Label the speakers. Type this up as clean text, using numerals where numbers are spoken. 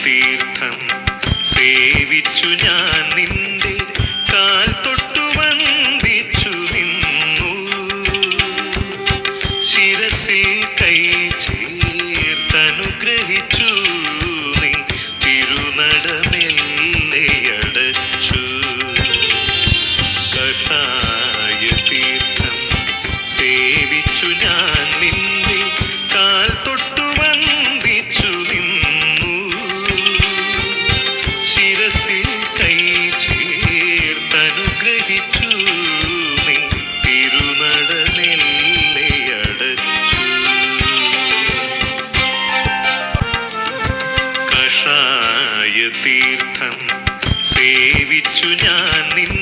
Speaker 1: തീർത്ഥം സേവിച്ചു ഞാൻ നിന്റെ കാൽ തൊട്ടു വന്ദിച്ചു നിന്നു. ശിരസിൽ കൈ ചേർത്തനുഗ്രഹിച്ചു നീ തിരുനടമെല്ലയടച്ചു. കഷായ തീർത്ഥം സേവിച്ചു ഞാൻ നിന്റെ കാൽ തൊട്ടു വന്ദിച്ചു നിന്നു. ശിരസിൽ കൈ ചേർത്തനുഗ്രഹിച്ചു നീ തിരുനടമെല്ലയടച്ചു. കഷായ തീർത്ഥം സേവിച്ചു ഞാൻ നിന്നെ